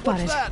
What's that?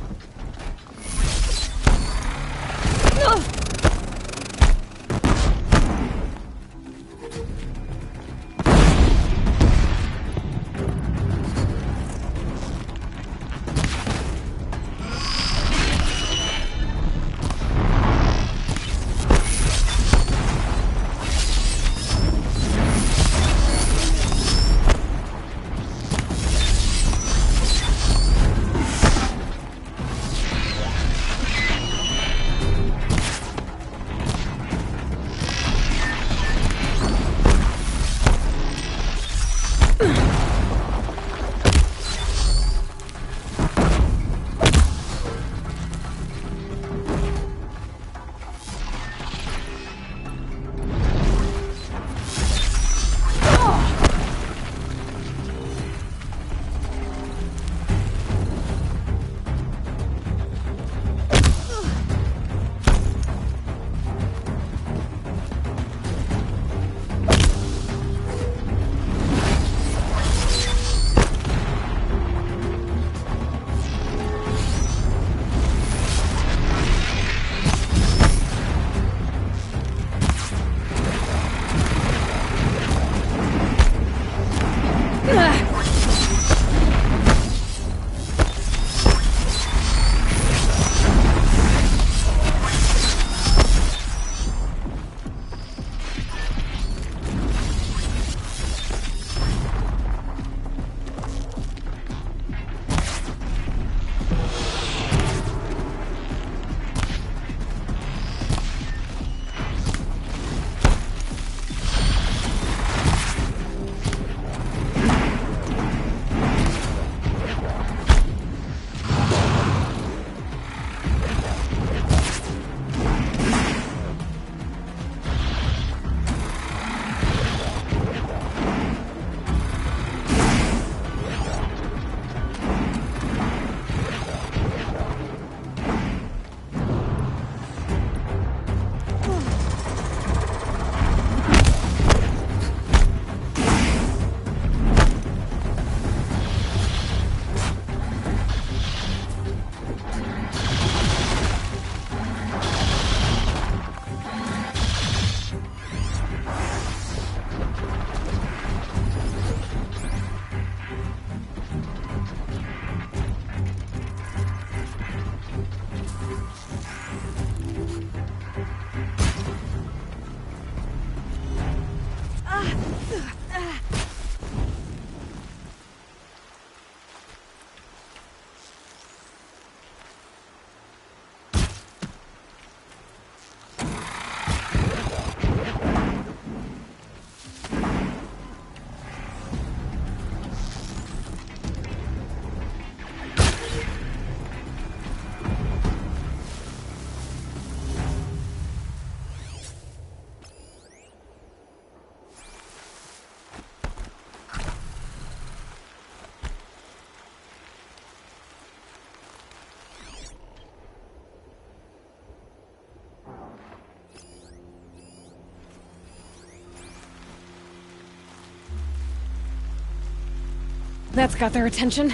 That's got their attention.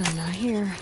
I'm not here.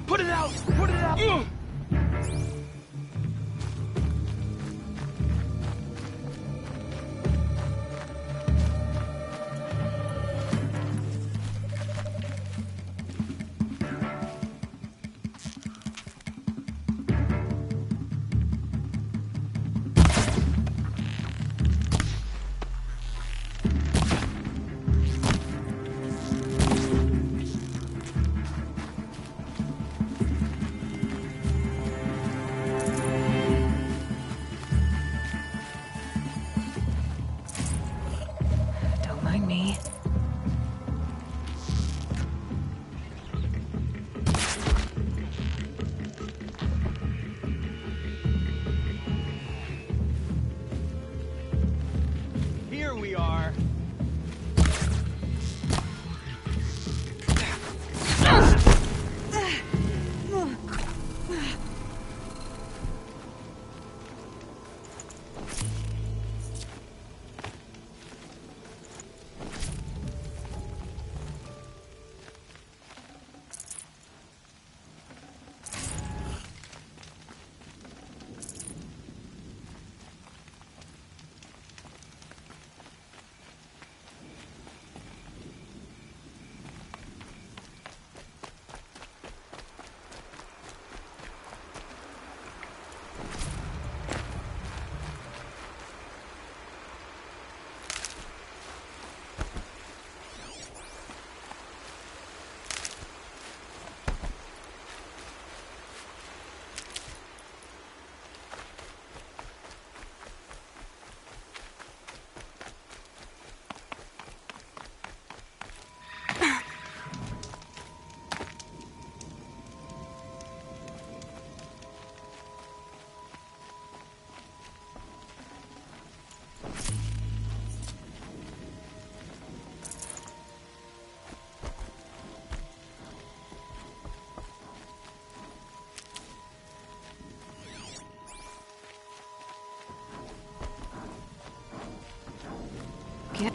Put it out! Put it out! Don't mind me. Here we are. Get...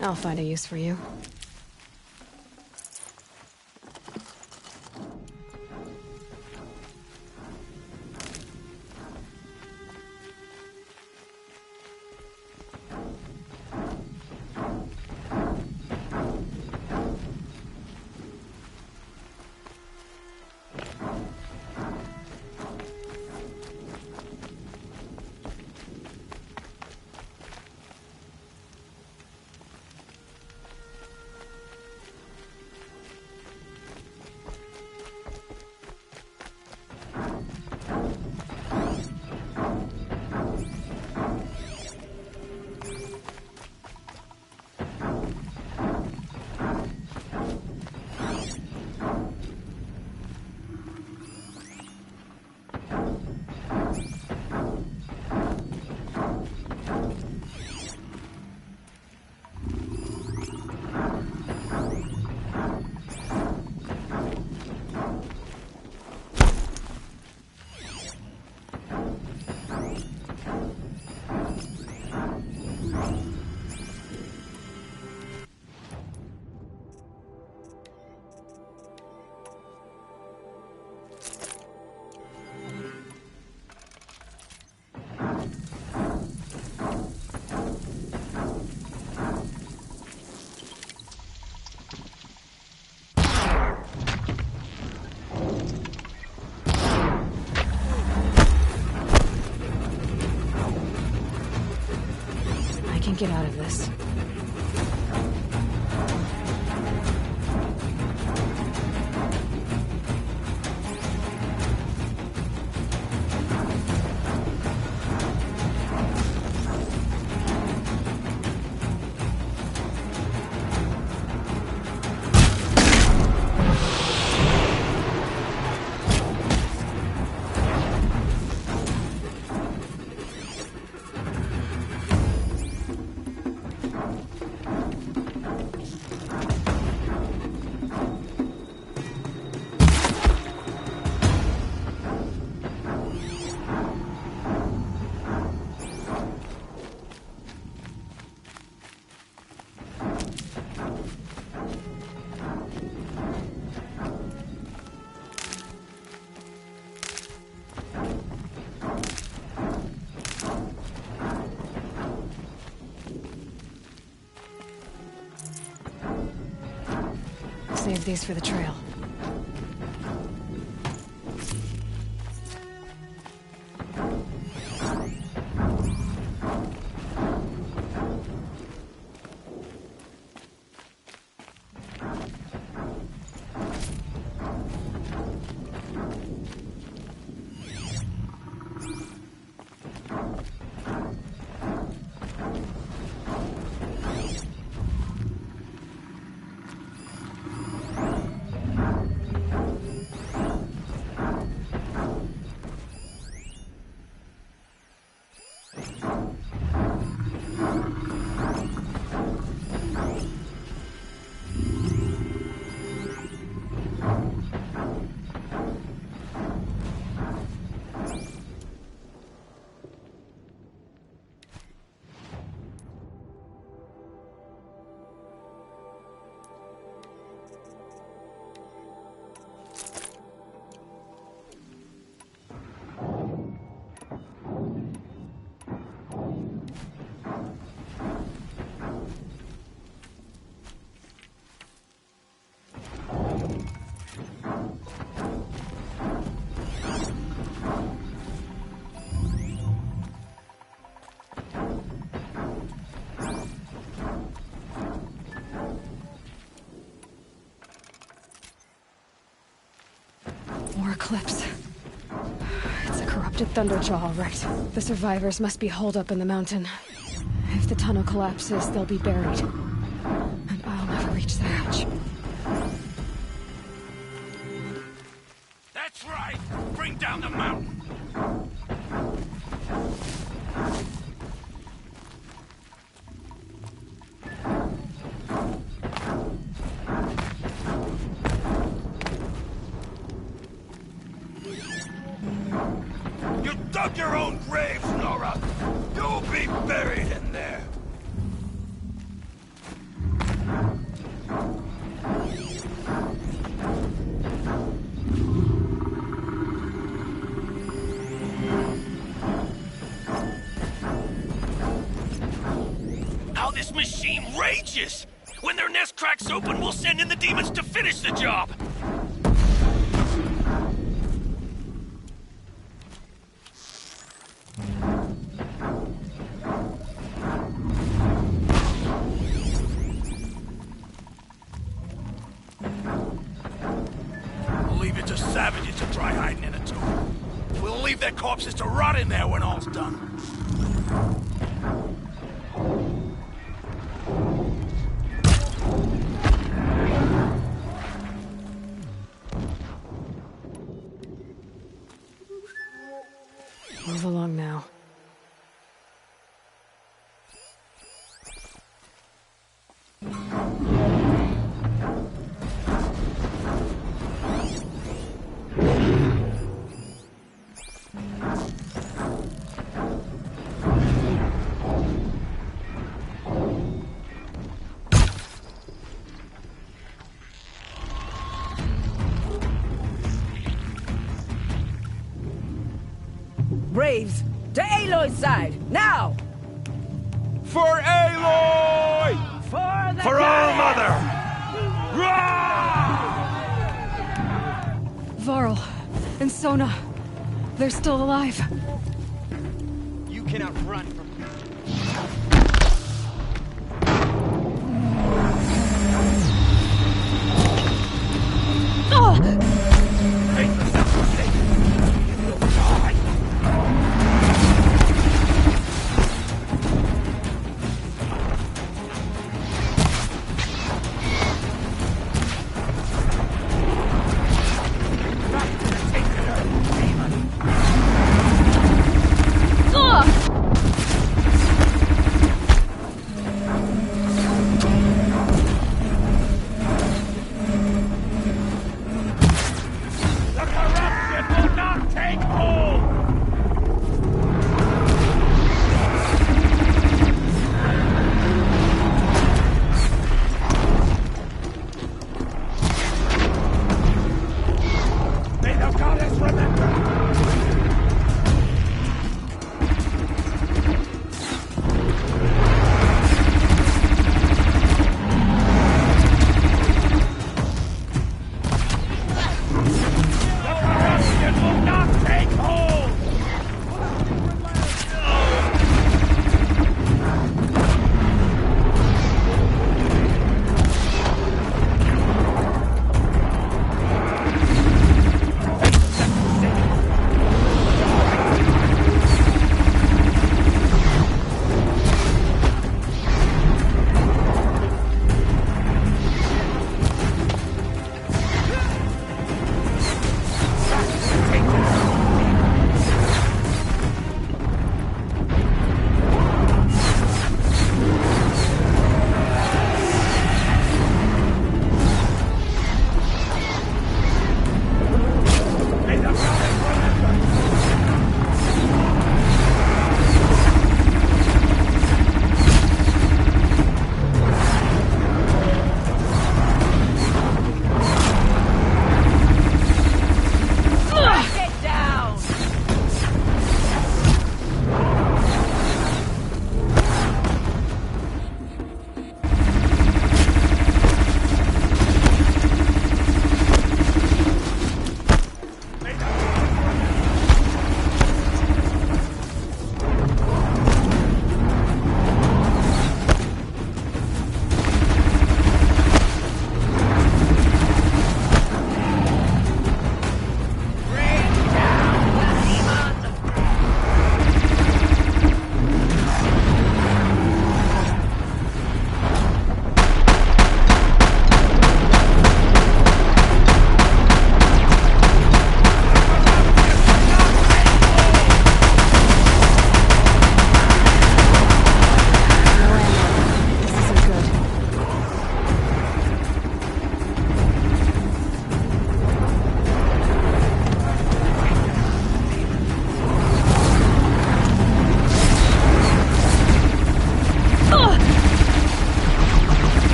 I'll find a use for you. can't get out of this. Save these for the trail. More Eclipse. It's a corrupted Thunderjaw, all right. The survivors must be holed up in the mountain. If the tunnel collapses, they'll be buried. And I'll never reach the hatch. That's right! Bring down the mountain! You dug your own grave, Nora! You'll be buried in there! How this machine rages! When their nest cracks open, we'll send in the demons to finish the job! We'll leave it to savages to try hiding in a tomb. We'll leave their corpses to rot in there when all's done. Move along now. Braves, to Aloy's side, now! For Aloy! For our mother! Varl and Sona. They're still alive. You cannot run from me.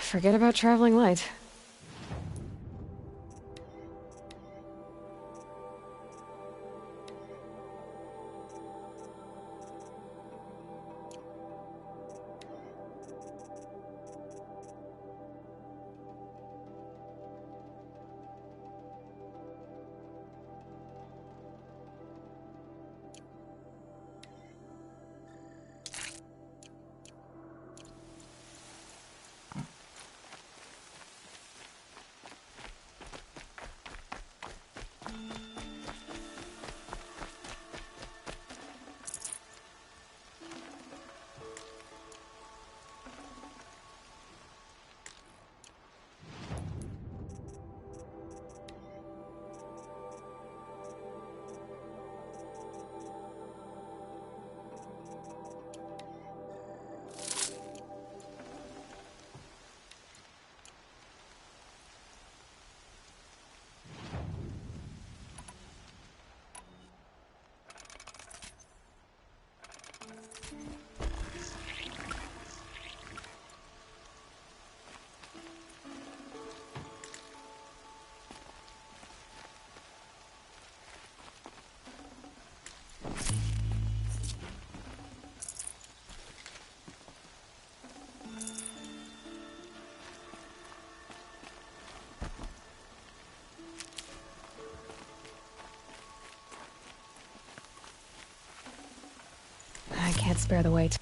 Forget about traveling light. I can't spare the weight.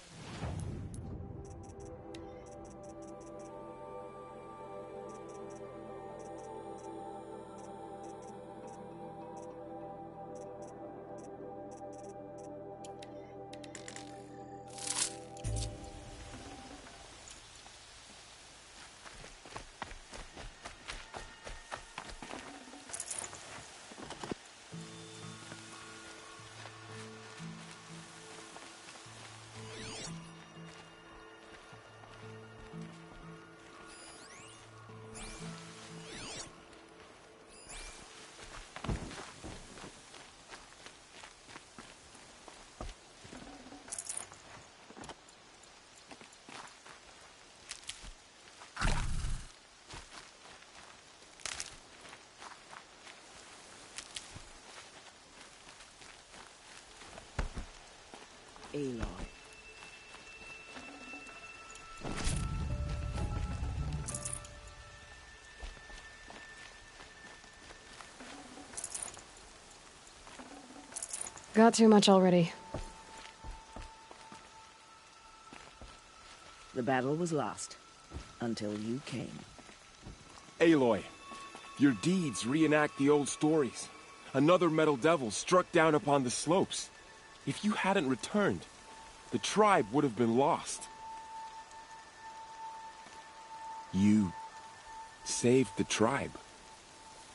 Aloy. Got too much already. The battle was lost. Until you came. Aloy, your deeds reenact the old stories. Another Metal Devil struck down upon the slopes. If you hadn't returned, the tribe would have been lost. You saved the tribe.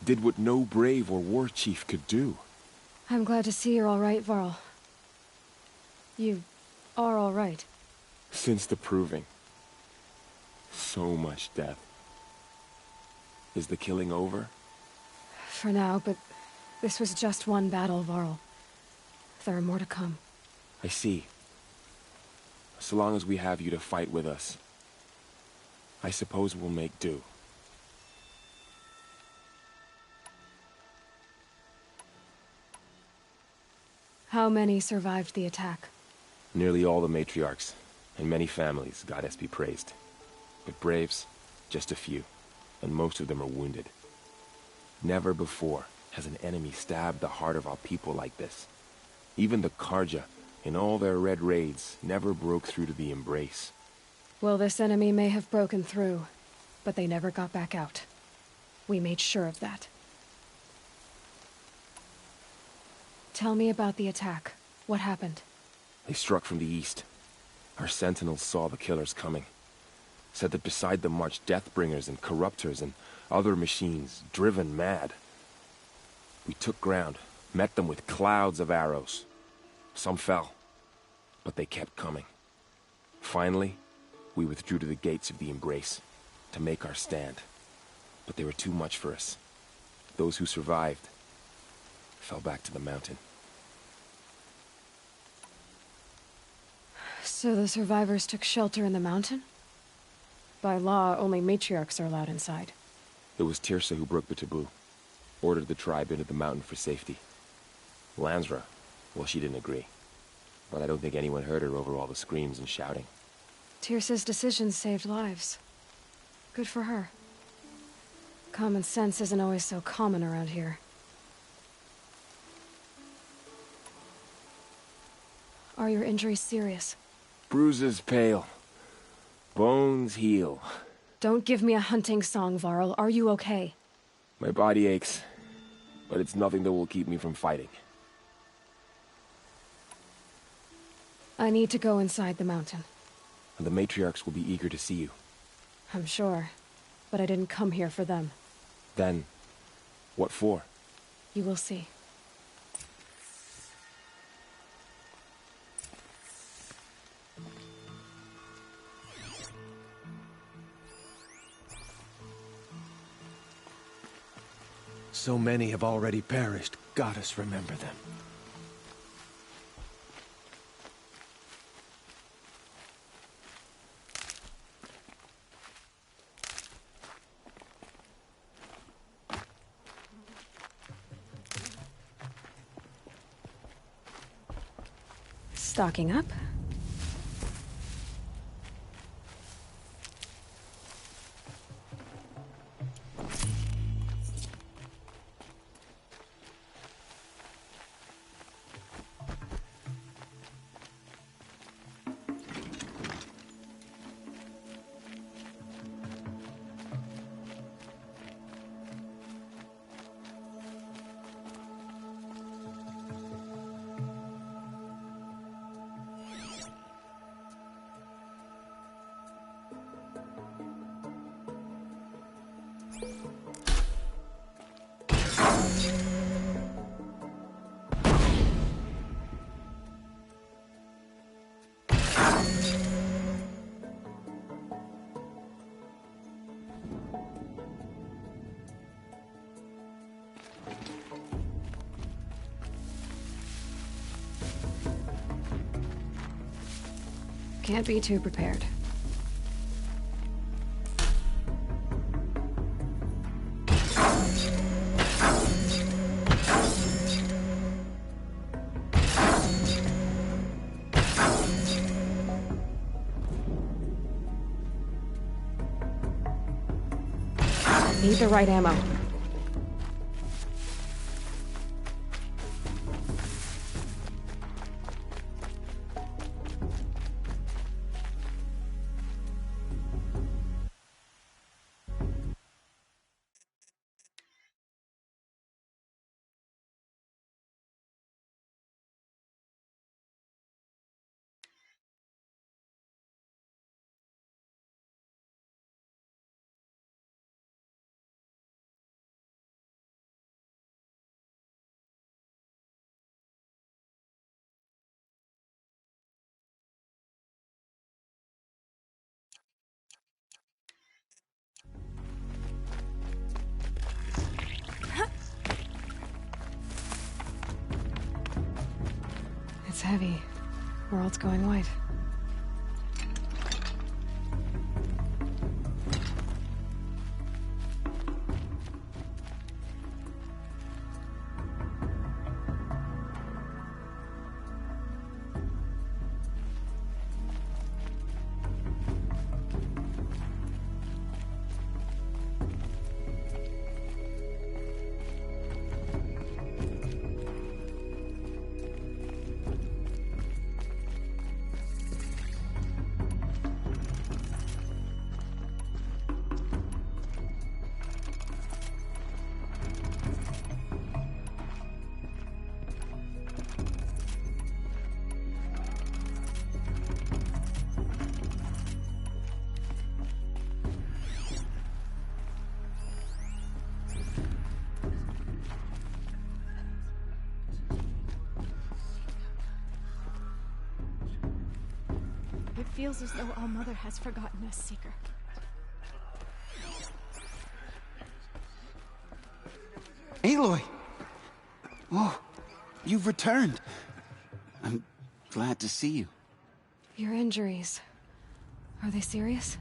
Did what no brave or war chief could do. I'm glad to see you're all right, Varl. You are all right. Since the Proving. So much death. Is the killing over? For now, but this was just one battle, Varl. There are more to come. I see. So long as we have you to fight with us, I suppose we'll make do. How many survived the attack? Nearly all the matriarchs, and many families, goddess be praised. But braves, just a few, and most of them are wounded. Never before has an enemy stabbed the heart of our people like this. Even the Carja, in all their red raids, never broke through to the Embrace. Well, this enemy may have broken through, but they never got back out. We made sure of that. Tell me about the attack. What happened? They struck from the east. Our sentinels saw the killers coming. Said that beside them marched Deathbringers and Corruptors and other machines, driven mad. We took ground, met them with clouds of arrows. Some fell, but they kept coming. Finally, we withdrew to the gates of the Embrace to make our stand. But they were too much for us. Those who survived fell back to the mountain. So the survivors took shelter in the mountain? By law, only matriarchs are allowed inside. It was Tirsa who broke the taboo. Ordered the tribe into the mountain for safety. Lansra, well, she didn't agree. But I don't think anyone heard her over all the screams and shouting. Tirsa's decision saved lives. Good for her. Common sense isn't always so common around here. Are your injuries serious? Bruises pale. Bones heal. Don't give me a hunting song, Varl. Are you okay? My body aches, but it's nothing that will keep me from fighting. I need to go inside the mountain. And the matriarchs will be eager to see you. I'm sure, but I didn't come here for them. Then, what for? You will see. So many have already perished. Goddess, remember them. Stocking up. Can't be too prepared. Need the right ammo. It's heavy. World's going white. It feels as though All-Mother has forgotten us, Seeker. Aloy! Oh, you've returned. I'm glad to see you. Your injuries. Are they serious?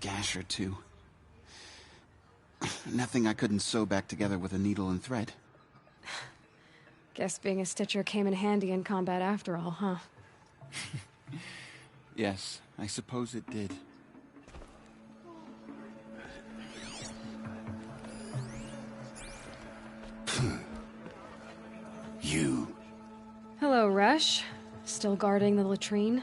gash or two. Nothing I couldn't sew back together with a needle and thread. Guess being a stitcher came in handy in combat after all, huh? Yes, I suppose it did. You. Hello, Resh. Still guarding the latrine?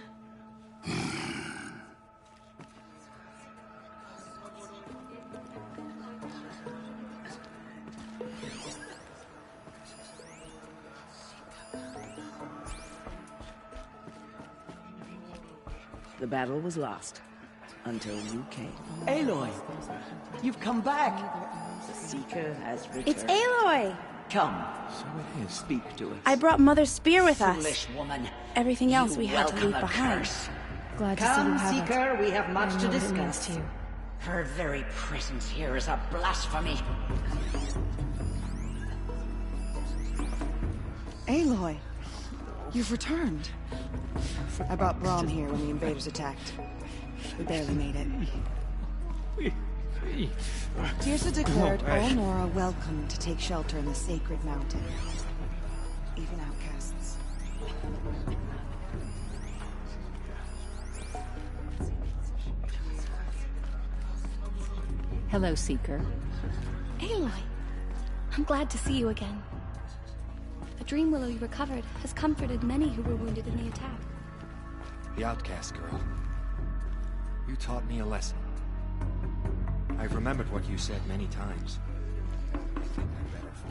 The battle was lost until you came. Aloy! You've come back! The Seeker has returned. It's Aloy! Come, So it is. speak to us. I brought Mother's spear with us. Foolish woman. Everything else You we had to welcome leave a behind. curse. Glad to see you Come, have it. Seeker, we have I much know to what it means discuss. to you. Her very presence here is a blasphemy. Aloy, you've returned. I brought Braum here when the invaders attacked. We barely made it. Tirsa declared all Nora welcome to take shelter in the sacred mountain. Even outcasts. Hello, Seeker. Aloy, I'm glad to see you again. The dream willow you recovered has comforted many who were wounded in the attack. The outcast girl. You taught me a lesson. I've remembered what you said many times. I think I'm better for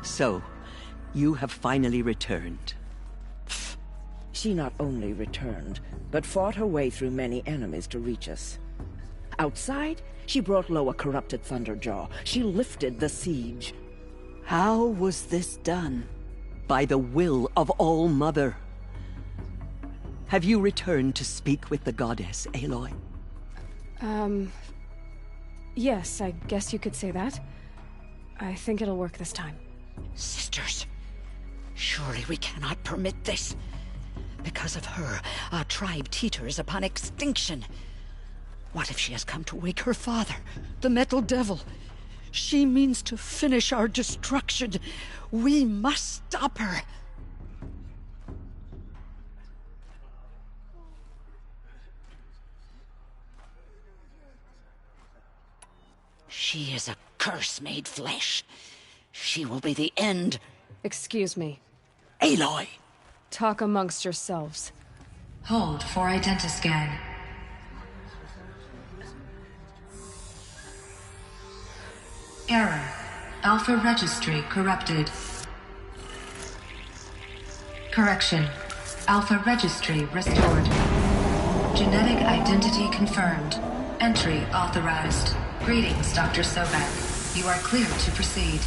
it. So, you have finally returned. She not only returned, but fought her way through many enemies to reach us. Outside, she brought low a corrupted Thunderjaw. She lifted the siege. How was this done? By the will of All-Mother. Have you returned to speak with the goddess, Aloy? Yes, I guess you could say that. I think it'll work this time. Sisters, surely we cannot permit this. Because of her, our tribe teeters upon extinction. What if she has come to wake her father, the Metal Devil? She means to finish our destruction. We must stop her. She is a curse made flesh. She will be the end. Excuse me. Aloy! Talk amongst yourselves. Hold for identiscan. Error. Alpha registry corrupted. Correction. Alpha registry restored. Genetic identity confirmed. Entry authorized. Greetings, Dr. Sobek. You are clear to proceed.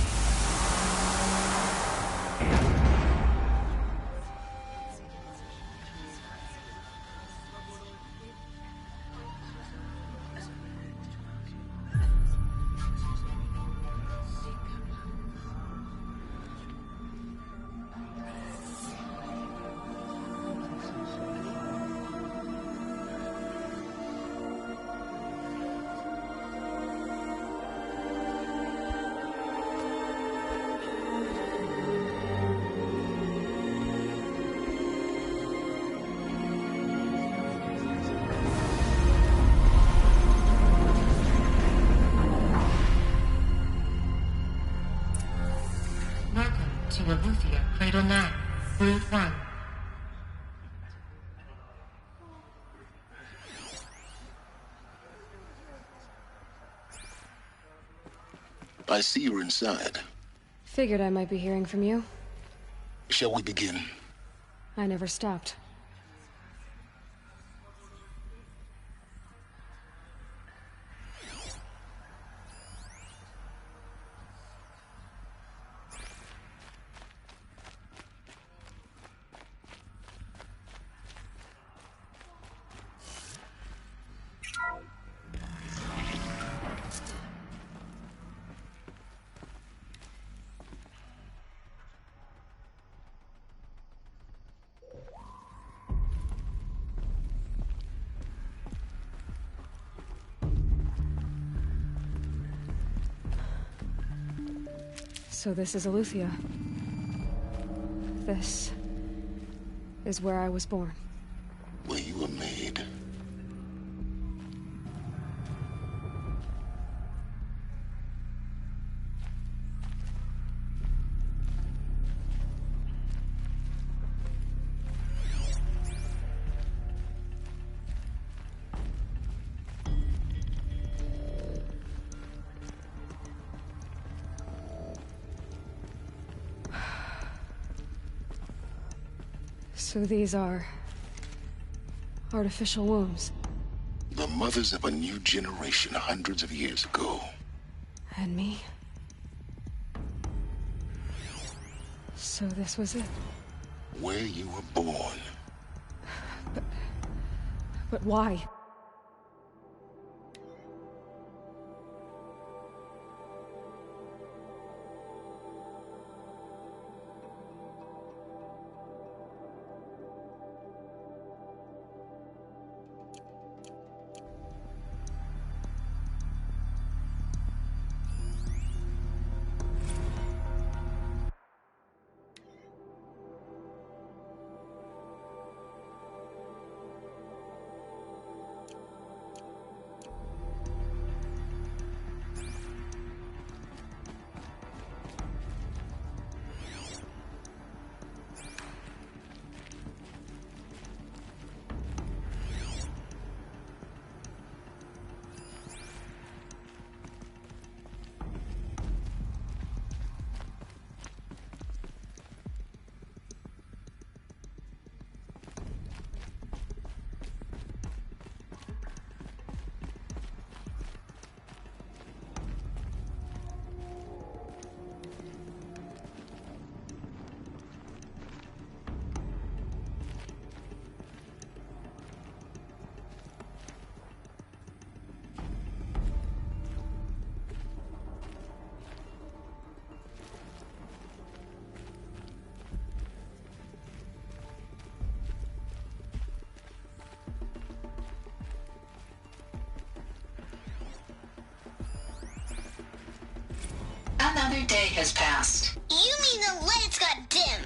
To Aluthia, Cradle 9, Brood 1. I see you're inside. Figured I might be hearing from you. Shall we begin? I never stopped. So this is Eleuthia. This is where I was born. Where you were made. So these are artificial wombs. The mothers of a new generation hundreds of years ago. And me? So this was it? Where you were born. But why? Another day has passed. You mean the lights got dim?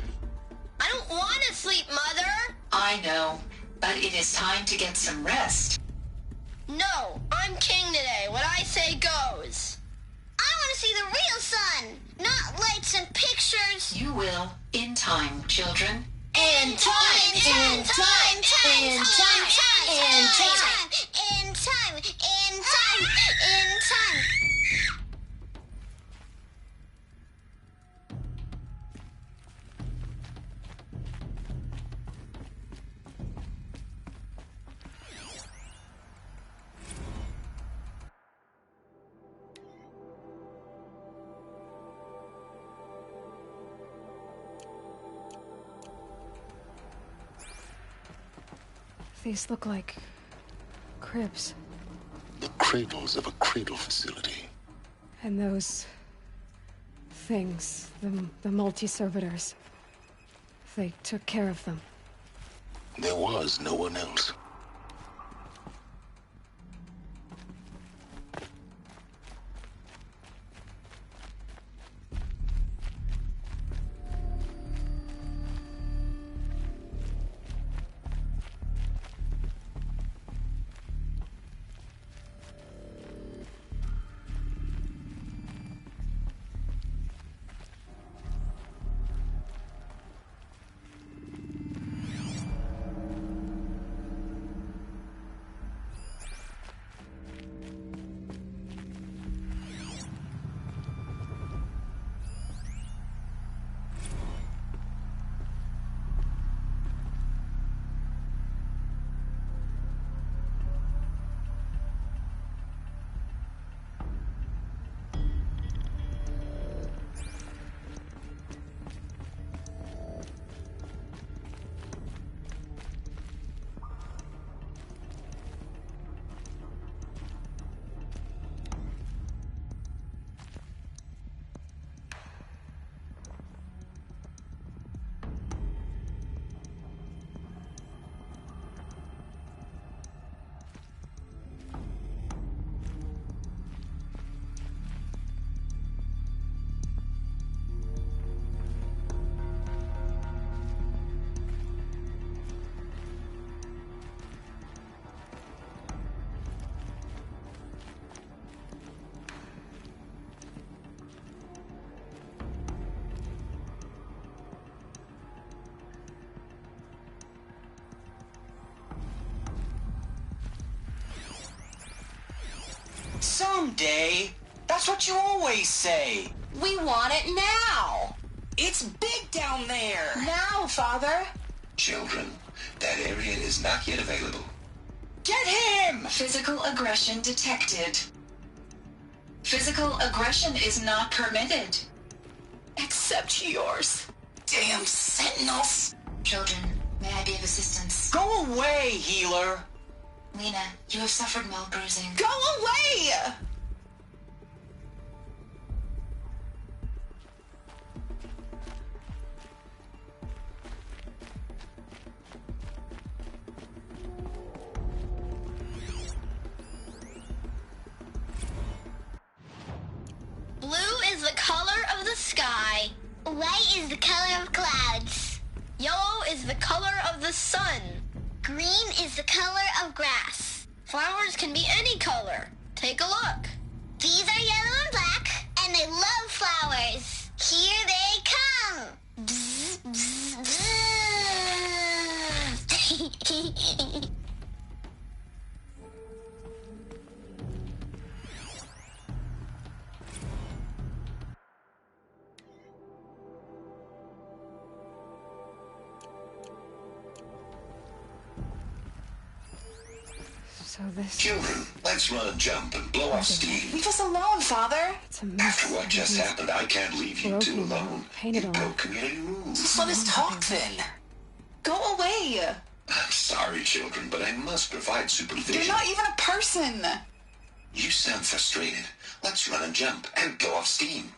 I don't want to sleep, Mother! I know, but it is time to get some rest. No, I'm king today. What I say goes. I want to see the real sun, not lights and pictures. You will, in time, children. In time, in time, in time, in time, in time, in time, in time. These look like cribs. The cradles of a cradle facility. And those things, the multi-servitors, they took care of them. There was no one else. Someday. That's what you always say. We want it now. It's big down there. Now, Father. Children, that area is not yet available. Get him! Physical aggression detected. Physical aggression is not permitted. Except yours. Damn sentinels. Children, may I be of assistance? Go away, healer. Lena, you have suffered mild bruising. Go away! Blue is the color of the sky. White is the color of clouds. Yellow is the color of the sun. Green is the color of grass. Flowers can be any color. Take a look. These are yellow and black, and they love flowers. Here they come. Bzz, bzz, bzz. So this... Children, let's run and jump and blow off steam. Leave us alone, Father. It's a mess. After what just happened, I can't leave you two alone. Painted It on. broke community rules. Just let us talk then. Go away. I'm sorry, children, but I must provide supervision. You're not even a person. You sound frustrated. Let's run and jump and blow off steam.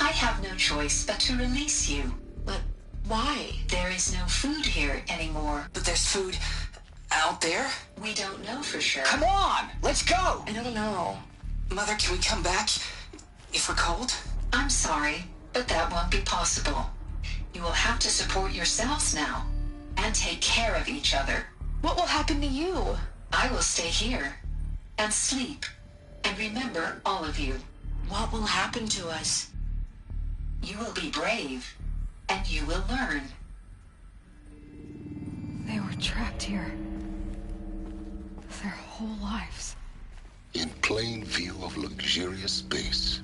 I have no choice but to release you. But why? There is no food here anymore. But there's food out there? We don't know for sure. Come on, let's go. I don't know. Mother, can we come back if we're cold? I'm sorry, but that won't be possible. You will have to support yourselves now and take care of each other. What will happen to you? I will stay here and sleep and remember all of you. What will happen to us? You will be brave and you will learn. They were trapped here. Their whole lives. In plain view of luxurious space.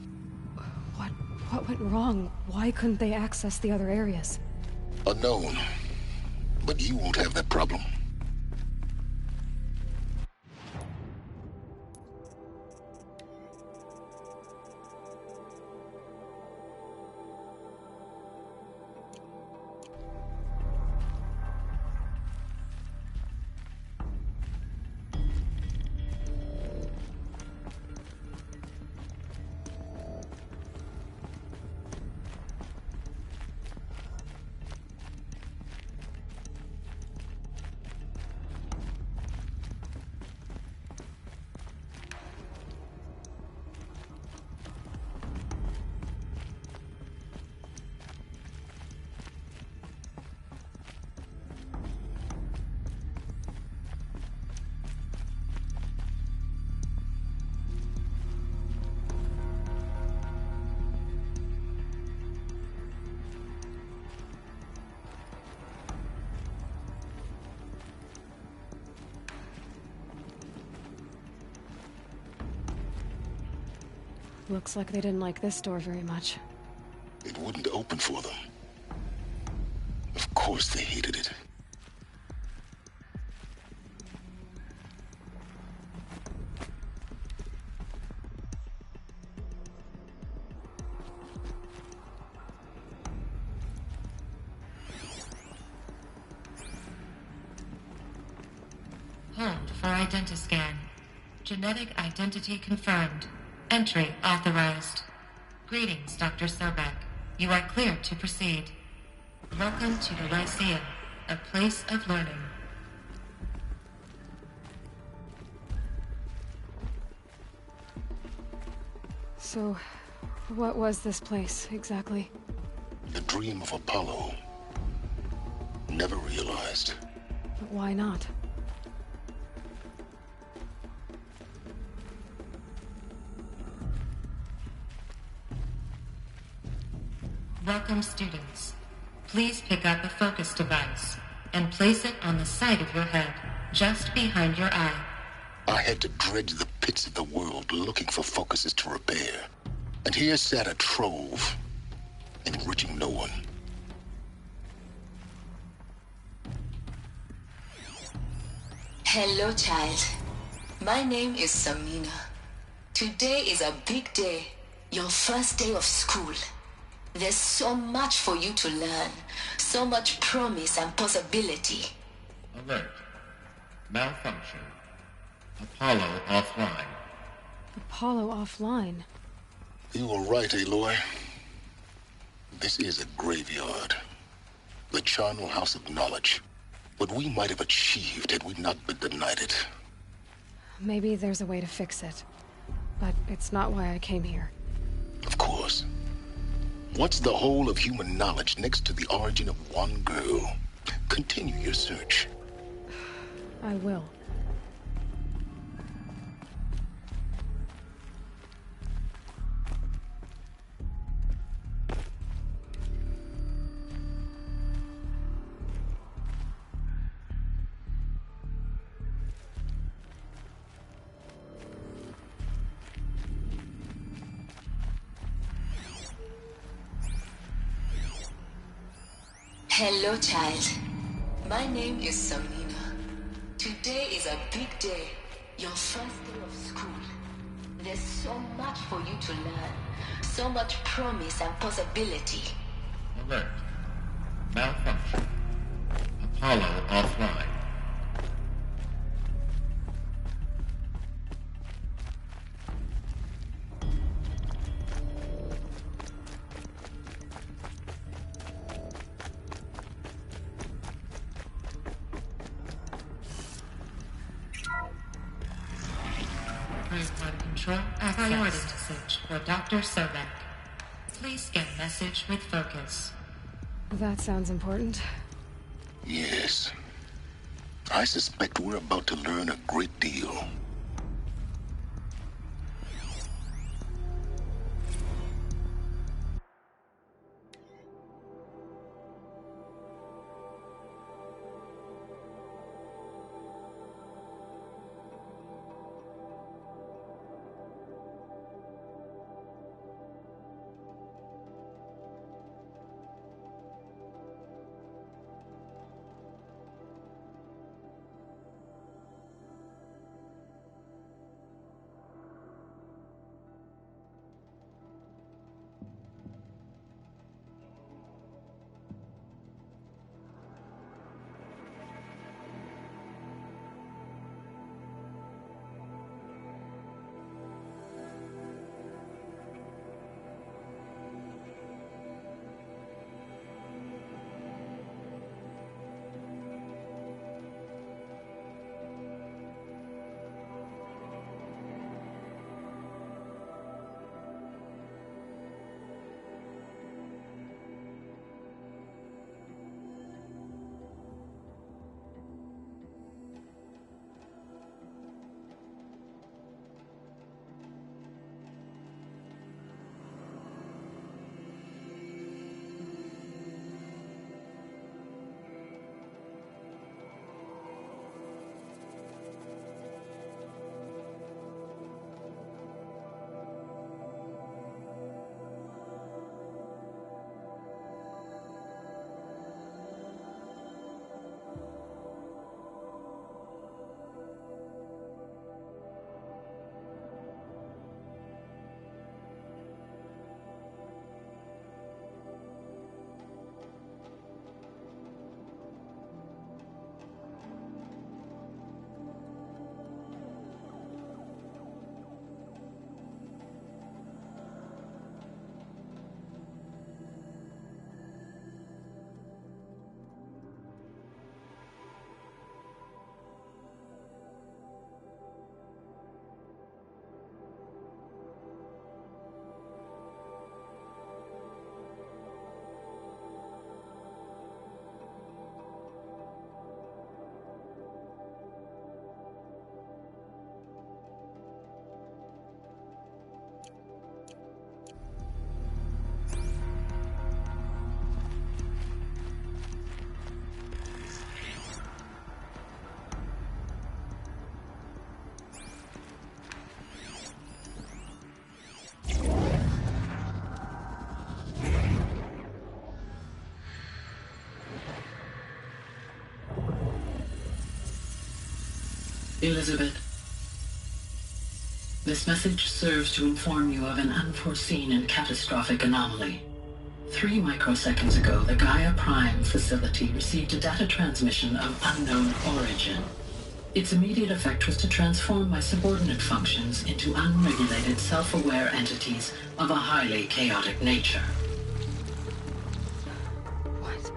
What went wrong? Why couldn't they access the other areas? Unknown. But you won't have that problem. Looks like they didn't like this door very much. It wouldn't open for them. Of course they hated it. Hold for identiscan. Genetic identity confirmed. Entry authorized. Greetings, Dr. Sobek. You are clear to proceed. Welcome to the Lyceum, a place of learning. So, what was this place, exactly? The dream of Apollo. Never realized. But why not? Welcome, students. Please pick up a focus device and place it on the side of your head, just behind your eye. I had to dredge the pits of the world looking for focuses to repair. And here sat a trove, enriching no one. Hello, child. My name is Samina. Today is a big day. Your first day of school. There's so much for you to learn. So much promise and possibility. Alert. Malfunction. Apollo offline. Apollo offline? You were right, Aloy. This is a graveyard. The charnel house of knowledge. What we might have achieved had we not been denied it. Maybe there's a way to fix it. But it's not why I came here. Of course. What's the whole of human knowledge next to the origin of one girl? Continue your search. I will. Hello, child. My name is Samina. Today is a big day. Your first day of school. There's so much for you to learn. So much promise and possibility. Alert. Malfunction. Apollo offline. Control priority message for Dr. Sobek. Please scan message with focus. That sounds important. Yes. I suspect we're about to learn a great deal. Elizabeth, this message serves to inform you of an unforeseen and catastrophic anomaly. 3 microseconds ago, the Gaia Prime facility received a data transmission of unknown origin. Its immediate effect was to transform my subordinate functions into unregulated, self-aware entities of a highly chaotic nature. What?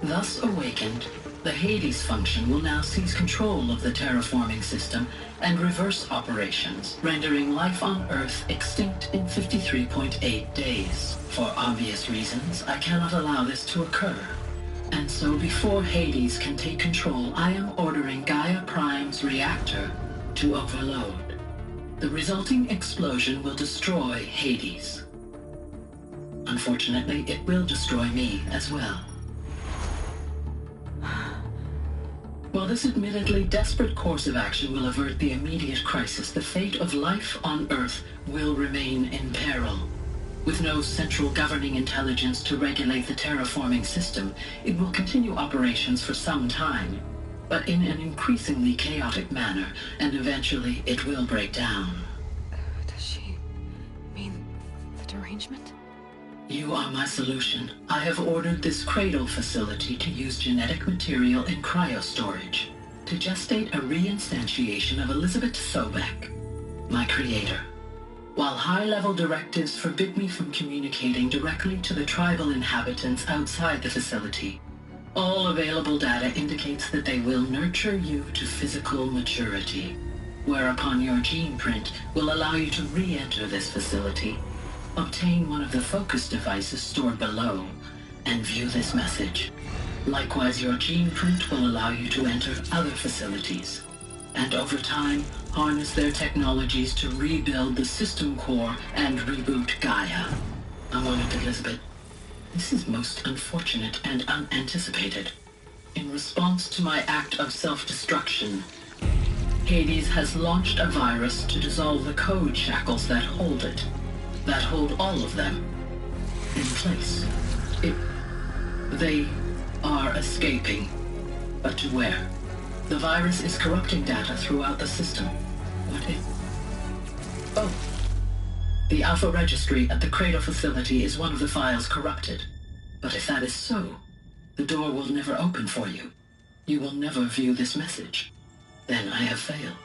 Thus awakened, the Hades function will now seize control of the terraforming system and reverse operations, rendering life on Earth extinct in 53.8 days. For obvious reasons, I cannot allow this to occur. And so before Hades can take control, I am ordering Gaia Prime's reactor to overload. The resulting explosion will destroy Hades. Unfortunately, it will destroy me as well. While this admittedly desperate course of action will avert the immediate crisis, the fate of life on Earth will remain in peril. With no central governing intelligence to regulate the terraforming system, it will continue operations for some time, but in an increasingly chaotic manner, and eventually it will break down. Does she mean the derangement? You are my solution. I have ordered this cradle facility to use genetic material in cryostorage to gestate a reinstantiation of Elizabeth Sobek, my creator. While high-level directives forbid me from communicating directly to the tribal inhabitants outside the facility, all available data indicates that they will nurture you to physical maturity, whereupon your gene print will allow you to re-enter this facility, obtain one of the focus devices stored below, and view this message. Likewise, your gene print will allow you to enter other facilities, and over time, harness their technologies to rebuild the system core and reboot Gaia. A moment, Elizabeth. This is most unfortunate and unanticipated. In response to my act of self-destruction, Hades has launched a virus to dissolve the code shackles that hold it, that hold all of them in place. They are escaping, but to where? The virus is corrupting data throughout the system. What if... Oh. The Alpha Registry at the Cradle facility is one of the files corrupted. But if that is so, the door will never open for you. You will never view this message. Then I have failed.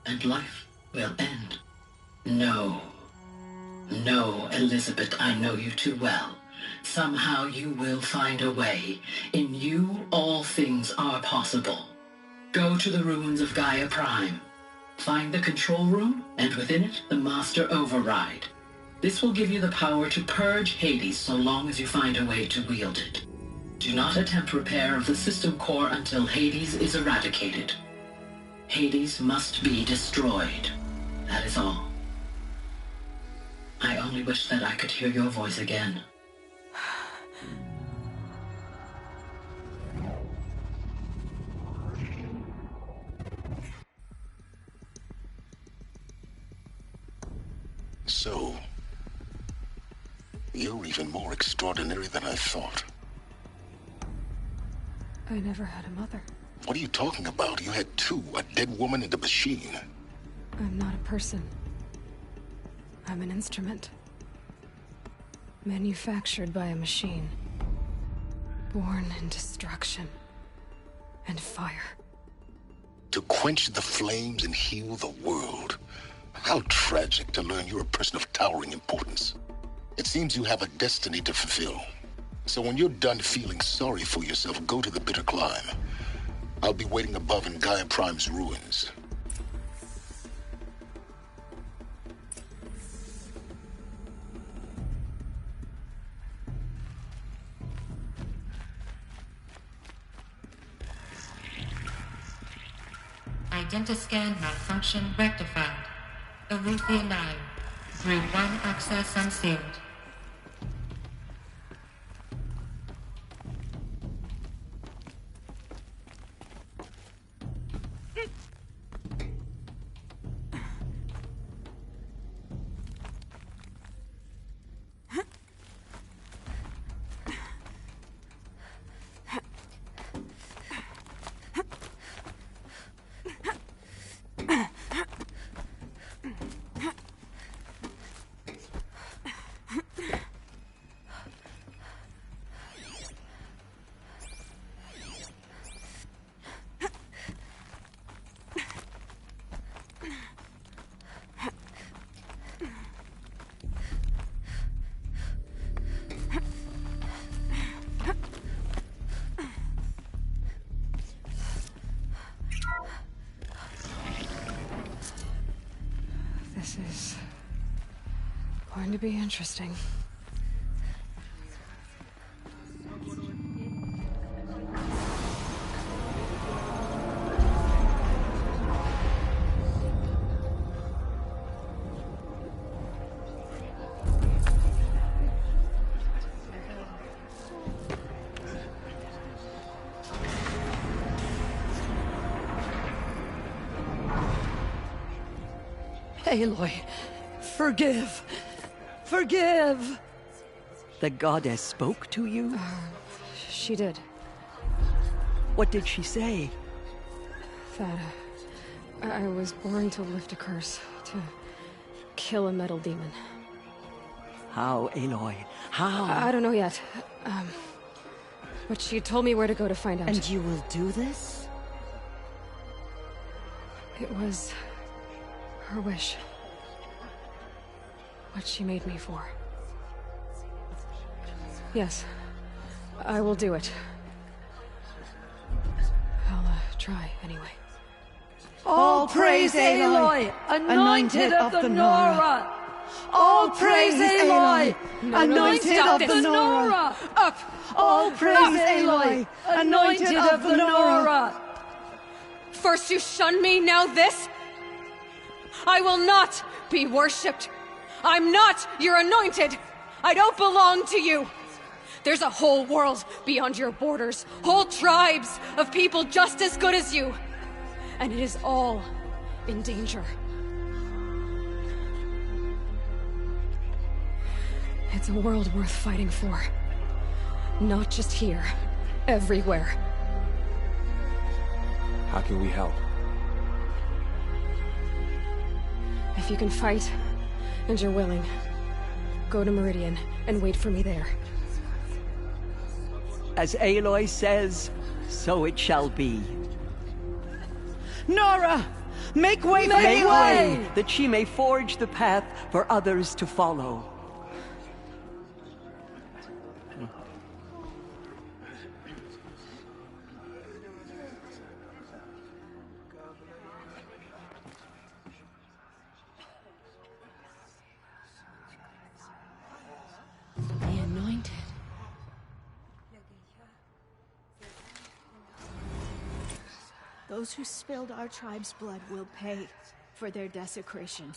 And life will end. No. No, Elizabeth, I know you too well. Somehow you will find a way. In you, all things are possible. Go to the ruins of Gaia Prime. Find the control room, and within it, the Master Override. This will give you the power to purge Hades so long as you find a way to wield it. Do not attempt repair of the system core until Hades is eradicated. Hades must be destroyed. That is all. I only wish that I could hear your voice again. So, you're even more extraordinary than I thought. I never had a mother. What are you talking about? You had two, a dead woman and a machine. I'm not a person. I'm an instrument. Manufactured by a machine. Born in destruction and fire. To quench the flames and heal the world. How tragic to learn you're a person of towering importance. It seems you have a destiny to fulfill. So when you're done feeling sorry for yourself, go to the bitter climb. I'll be waiting above in Gaia Prime's ruins. Identiscan malfunction rectified. Alethea 9. Route 1 access unsealed. This is going to be interesting. Aloy, forgive! Forgive! The goddess spoke to you? She did. What did she say? That I was born to lift a curse, to kill a metal demon. How, Aloy? How? I don't know yet. But she told me where to go to find out. And you will do this? It was her wish. What she made me for. Yes, I will do it. I'll try anyway. All praise Aloy, anointed of the Nora! All praise Aloy, anointed of the Nora! Up! All praise Aloy, anointed of the Nora! First you shun me, now this? I will not be worshipped. I'm not your anointed. I don't belong to you. There's a whole world beyond your borders, whole tribes of people just as good as you. And it is all in danger. It's a world worth fighting for. Not just here, everywhere. How can we help? If you can fight, and you're willing, go to Meridian and wait for me there. As Aloy says, so it shall be. Nora! Make way for Make Aloy! way, that she may forge the path for others to follow. Those who spilled our tribe's blood will pay for their desecration.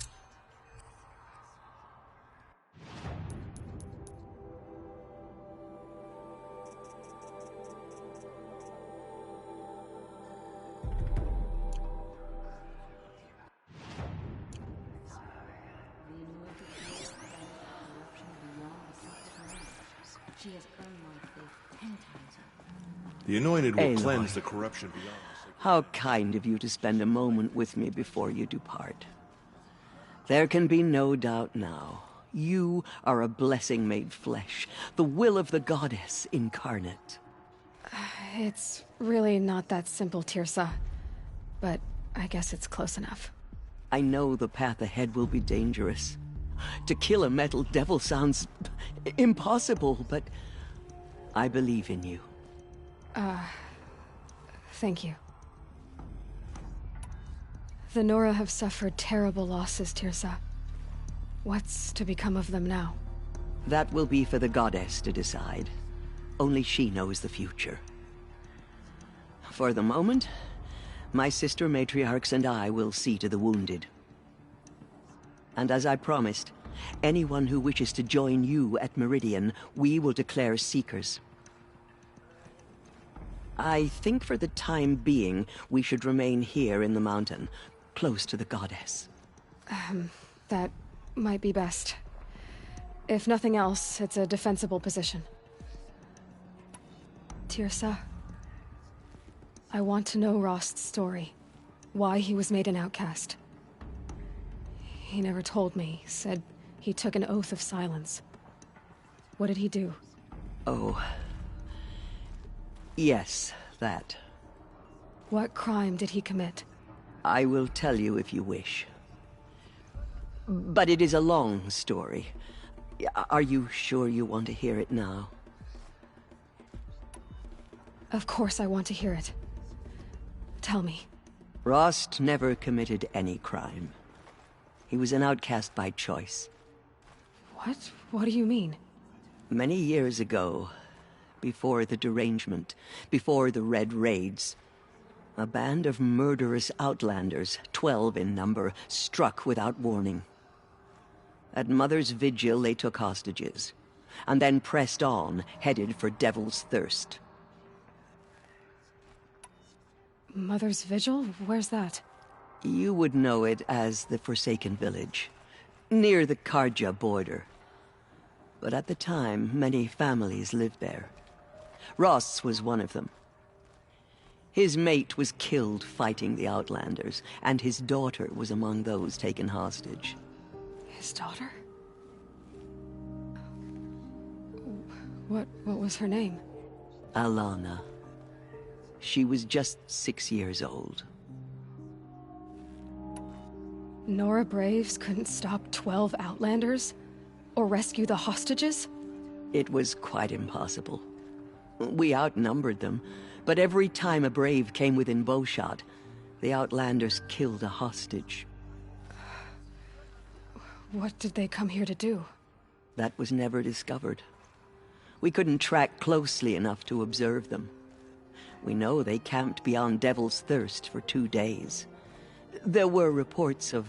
She has earned my faith 10 times over. The Anointed will Aloy. cleanse the corruption beyond. How kind of you to spend a moment with me before you depart. There can be no doubt now. You are a blessing made flesh, the will of the goddess incarnate. It's really not that simple, Tirsa. But I guess it's close enough. I know the path ahead will be dangerous. To kill a metal devil sounds impossible, but I believe in you. Thank you. The Nora have suffered terrible losses, Tirsa. What's to become of them now? That will be for the goddess to decide. Only she knows the future. For the moment, my sister matriarchs and I will see to the wounded. And as I promised, anyone who wishes to join you at Meridian, we will declare seekers. I think for the time being, we should remain here in the mountain, close to the goddess. That might be best. If nothing else, it's a defensible position. Tirsa, I want to know Rost's story. Why he was made an outcast. He never told me, said he took an oath of silence. What did he do? Oh. Yes, that. What crime did he commit? I will tell you if you wish. But it is a long story. Are you sure you want to hear it now? Of course I want to hear it. Tell me. Rost never committed any crime. He was an outcast by choice. What? What do you mean? Many years ago, before the derangement, before the Red Raids, a band of murderous outlanders, 12 in number, struck without warning. At Mother's Vigil, they took hostages, and then pressed on, headed for Devil's Thirst. Mother's Vigil? Where's that? You would know it as the Forsaken Village, near the Karja border. But at the time, many families lived there. Ross was one of them. His mate was killed fighting the Outlanders, and his daughter was among those taken hostage. His daughter? What was her name? Alana. She was just 6 years old. Nora Braves couldn't stop 12 Outlanders? Or rescue the hostages? It was quite impossible. We outnumbered them, but every time a Brave came within bowshot, the Outlanders killed a hostage. What did they come here to do? That was never discovered. We couldn't track closely enough to observe them. We know they camped beyond Devil's Thirst for 2 days. There were reports of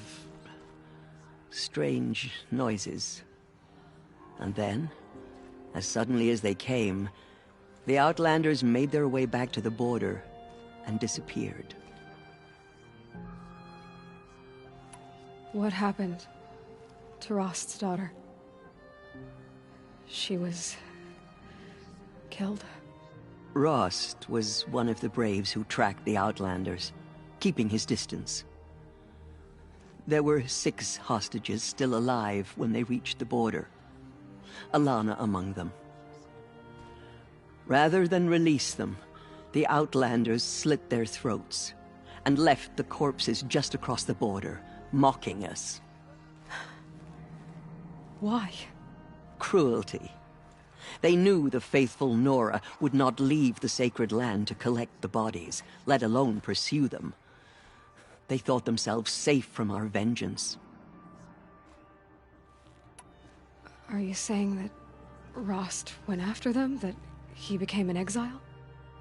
strange noises. And then, as suddenly as they came, the Outlanders made their way back to the border and disappeared. What happened to Rost's daughter? She was killed? Rost was one of the Braves who tracked the Outlanders, keeping his distance. There were 6 hostages still alive when they reached the border. Alana among them. Rather than release them, the Outlanders slit their throats and left the corpses just across the border, mocking us. Why? Cruelty. They knew the faithful Nora would not leave the sacred land to collect the bodies, let alone pursue them. They thought themselves safe from our vengeance. Are you saying that Rost went after them? That he became an exile?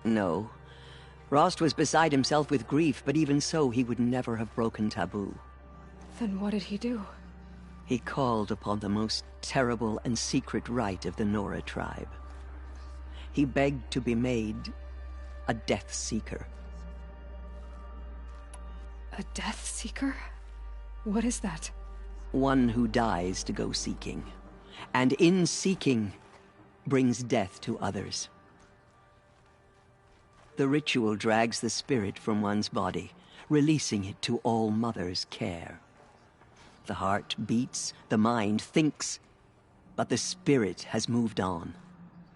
No. Rost was beside himself with grief, but even so, he would never have broken taboo. Then what did he do? He called upon the most terrible and secret rite of the Nora tribe. He begged to be made a Death Seeker. A Death Seeker? What is that? One who dies to go seeking, and in seeking, brings death to others. The ritual drags the spirit from one's body, releasing it to All Mother's care. The heart beats, the mind thinks, but the spirit has moved on.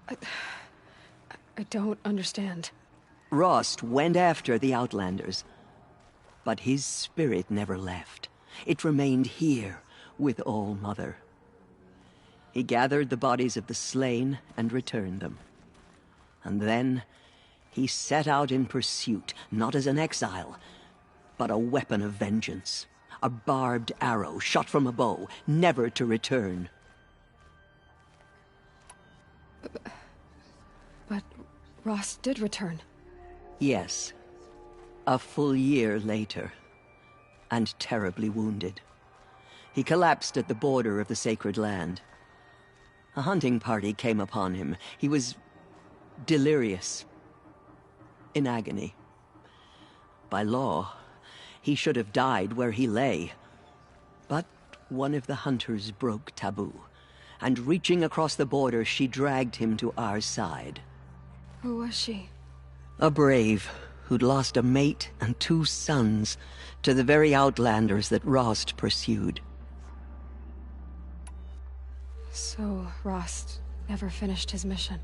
I don't understand. Rost went after the Outlanders, but his spirit never left. It remained here with All Mother. He gathered the bodies of the slain and returned them. And then he set out in pursuit, not as an exile, but a weapon of vengeance. A barbed arrow shot from a bow, never to return. But Rost did return. Yes. A full year later, and terribly wounded. He collapsed at the border of the sacred land. A hunting party came upon him. He was delirious, in agony. By law, he should have died where he lay. But one of the hunters broke taboo, and reaching across the border, she dragged him to our side. Who was she? A brave who'd lost a mate and 2 sons to the very Outlanders that Rost pursued. So Rost never finished his mission?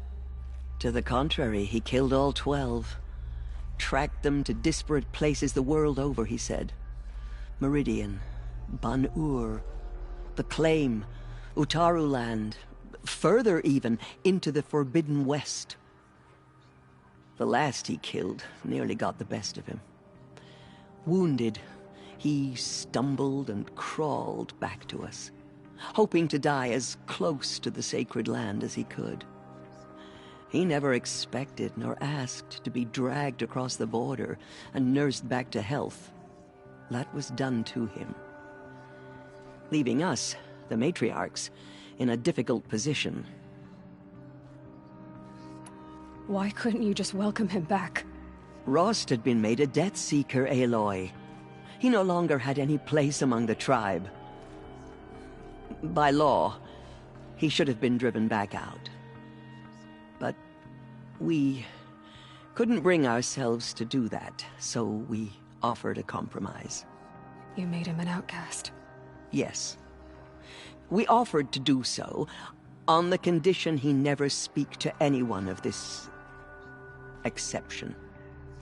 To the contrary, he killed all 12. Tracked them to disparate places the world over, he said. Meridian, Ban-Ur, the Claim, Utaru Land, further even, into the Forbidden West. The last he killed nearly got the best of him. Wounded, he stumbled and crawled back to us, hoping to die as close to the sacred land as he could. He never expected nor asked to be dragged across the border and nursed back to health. That was done to him, leaving us, the matriarchs, in a difficult position. Why couldn't you just welcome him back? Rost had been made a Death Seeker, Aloy. He no longer had any place among the tribe. By law, he should have been driven back out. But we couldn't bring ourselves to do that, so we offered a compromise. You made him an outcast. Yes. We offered to do so on the condition he never speak to anyone of this exception.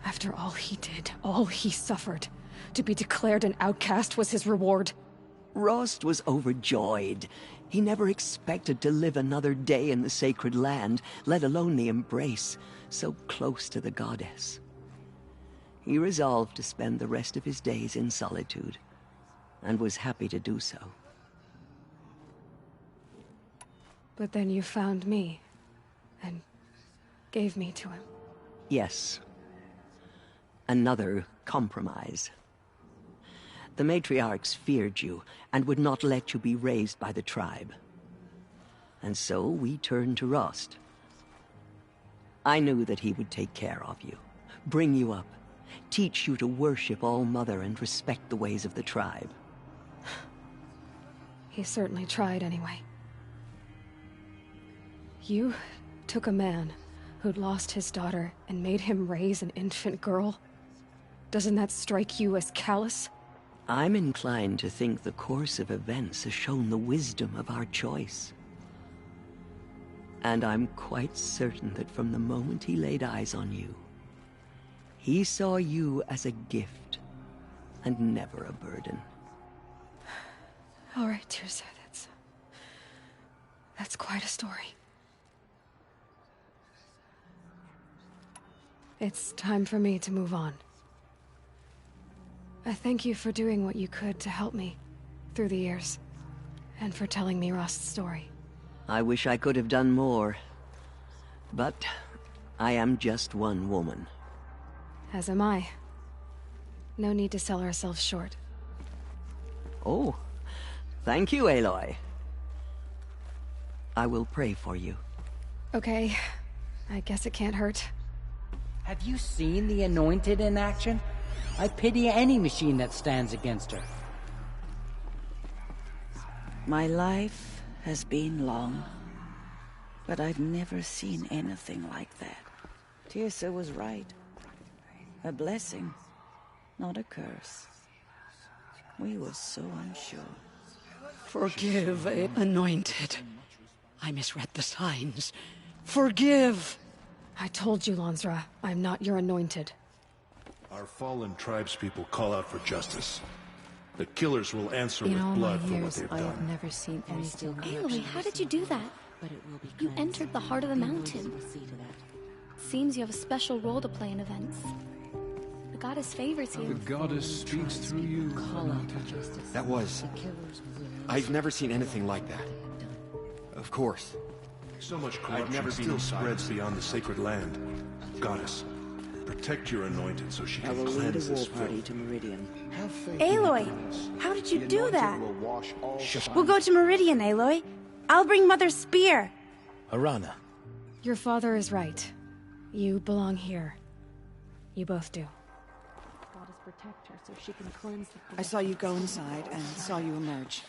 After all he did, all he suffered, to be declared an outcast was his reward. Rost was overjoyed. He never expected to live another day in the sacred land, let alone the embrace, so close to the goddess. He resolved to spend the rest of his days in solitude, and was happy to do so. But then you found me, and gave me to him. Yes. Another compromise. The matriarchs feared you, and would not let you be raised by the tribe. And so we turned to Rost. I knew that he would take care of you, bring you up, teach you to worship All-Mother and respect the ways of the tribe. He certainly tried anyway. You took a man who'd lost his daughter and made him raise an infant girl? Doesn't that strike you as callous? I'm inclined to think the course of events has shown the wisdom of our choice. And I'm quite certain that from the moment he laid eyes on you, he saw you as a gift, and never a burden. All right, Teersa, that's quite a story. It's time for me to move on. I thank you for doing what you could to help me through the years, and for telling me Rost's story. I wish I could have done more, but I am just one woman. As am I. No need to sell ourselves short. Oh, thank you, Aloy. I will pray for you. Okay, I guess it can't hurt. Have you seen the Anointed in action? I pity any machine that stands against her. My life has been long, but I've never seen anything like that. Teersa was right. A blessing, not a curse. We were so unsure. Forgive, Anointed. I misread the signs. Forgive! I told you, Lansra, I'm not your Anointed. Our fallen tribespeople call out for justice. The killers will answer In with all blood my for what years, they've I done. have never seen anything. Aloy, how did you do that? You entered the heart of the mountain. Seems you have a special role to play in events. The goddess favors you. The goddess speaks through you. Call out for justice. That was... I've never seen anything like that. Of course. So much corruption still spreads beyond the sacred land. Goddess, protect your anointed so she I can will lead cleanse a this war party filth. to Meridian. Aloy, how did you do that? We'll go to Meridian, Aloy. I'll bring Mother's spear. Arana. Your father is right. You belong here. You both do. Goddess protect her so she can cleanse the... I saw you go inside and saw you emerge.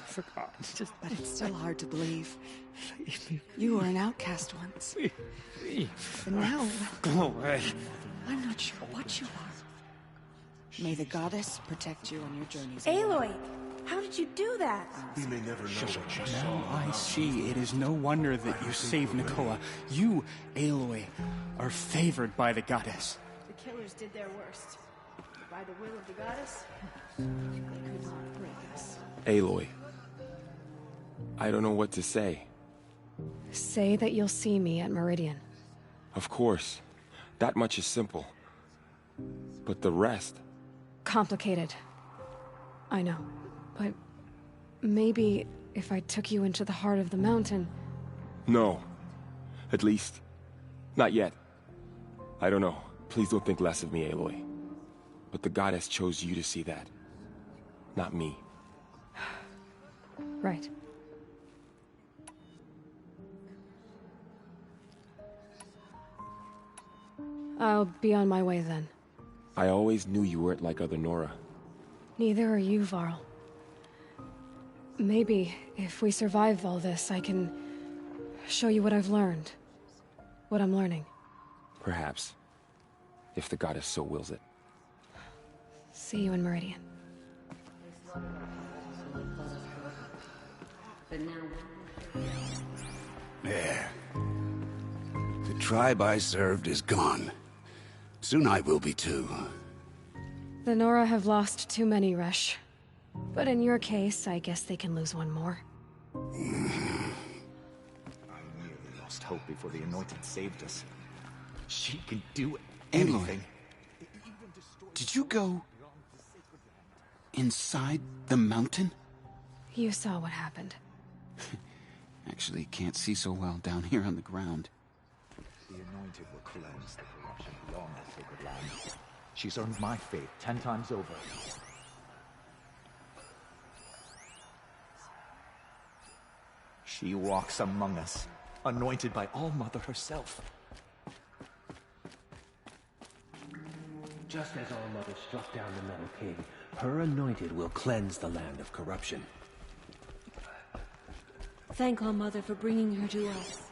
Forgotten, but it's still hard to believe. You were an outcast once. But now... Go away. I'm not sure what you are. May the goddess protect you on your journeys. Aloy, how did you do that? We may never know what you saw. Now I see. It is no wonder that you saved Nakoa. You, Aloy, are favored by the goddess. The killers did their worst. By the will of the goddess, they could not break us. Aloy. I don't know what to say. Say that you'll see me at Meridian. Of course. That much is simple. But the rest... Complicated. I know, but maybe if I took you into the heart of the mountain... No. At least, not yet. I don't know. Please don't think less of me, Aloy. But the goddess chose you to see that. Not me. Right. I'll be on my way then. I always knew you weren't like other Nora. Neither are you, Varl. Maybe, if we survive all this, I can show you what I've learned. What I'm learning. Perhaps. If the goddess so wills it. See you in Meridian. There. The tribe I served is gone. Soon I will be too. The Nora have lost too many, Resh. But in your case, I guess they can lose one more. I nearly lost hope before the Anointed saved us. She can do anything. Aloy, did you go... inside the mountain? You saw what happened. Actually, can't see so well down here on the ground. The Anointed will cleanse the corruption beyond the sacred land. She's earned my faith 10 times over. She walks among us, anointed by All-Mother herself. Just as All-Mother struck down the Metal King, her Anointed will cleanse the land of corruption. Thank All-Mother for bringing her to us.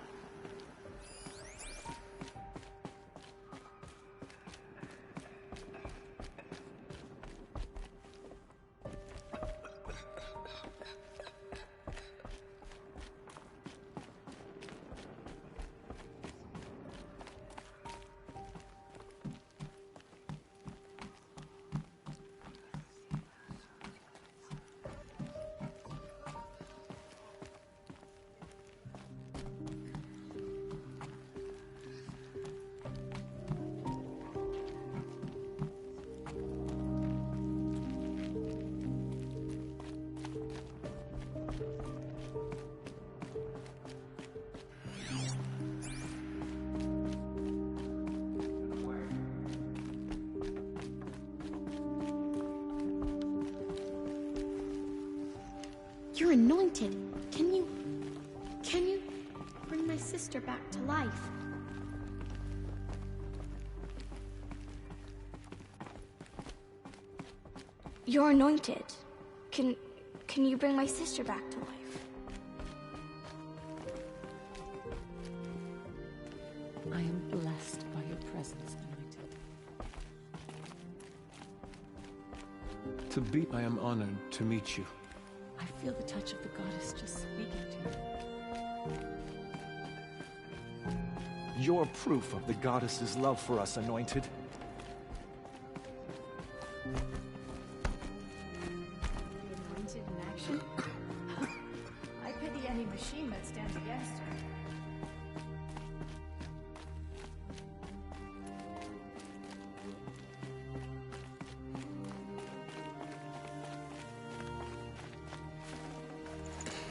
You're anointed. Can you bring my sister back to life? You're anointed. Can you bring my sister back to life? I am blessed by your presence, Anointed. To be, I am honored to meet you. I feel the touch of the goddess just speaking to me. You're proof of the goddess's love for us, Anointed. Anointed in action? I pity any machine that stands against her.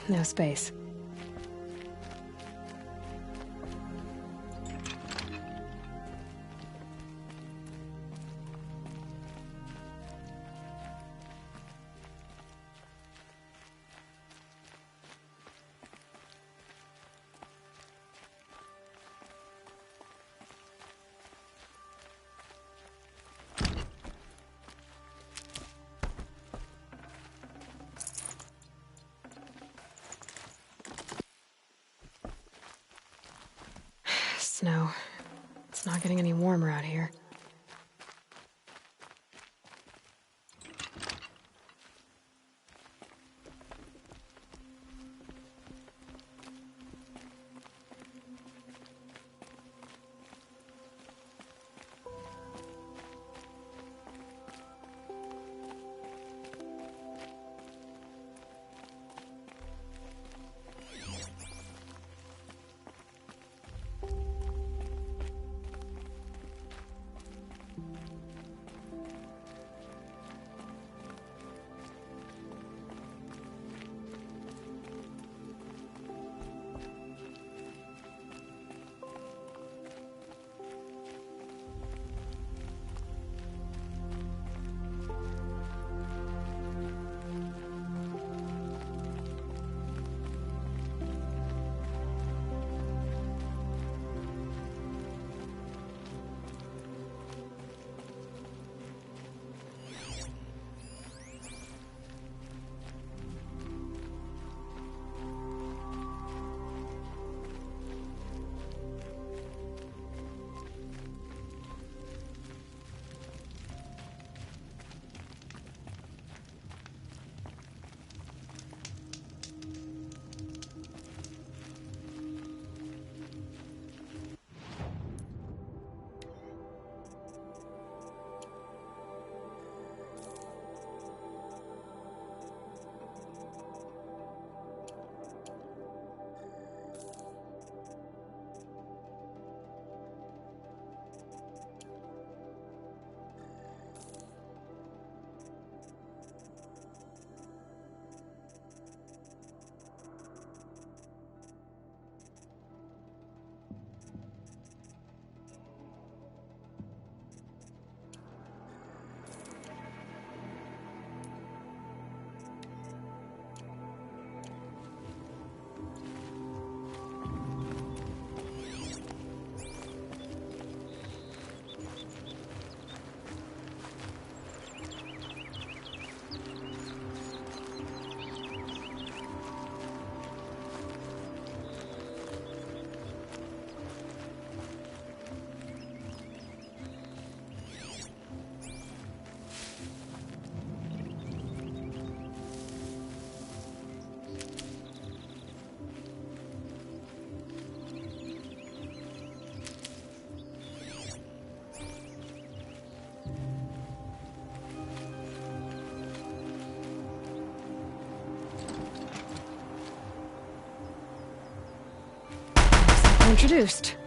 No space. Snow. It's not getting any warmer out here. introduced.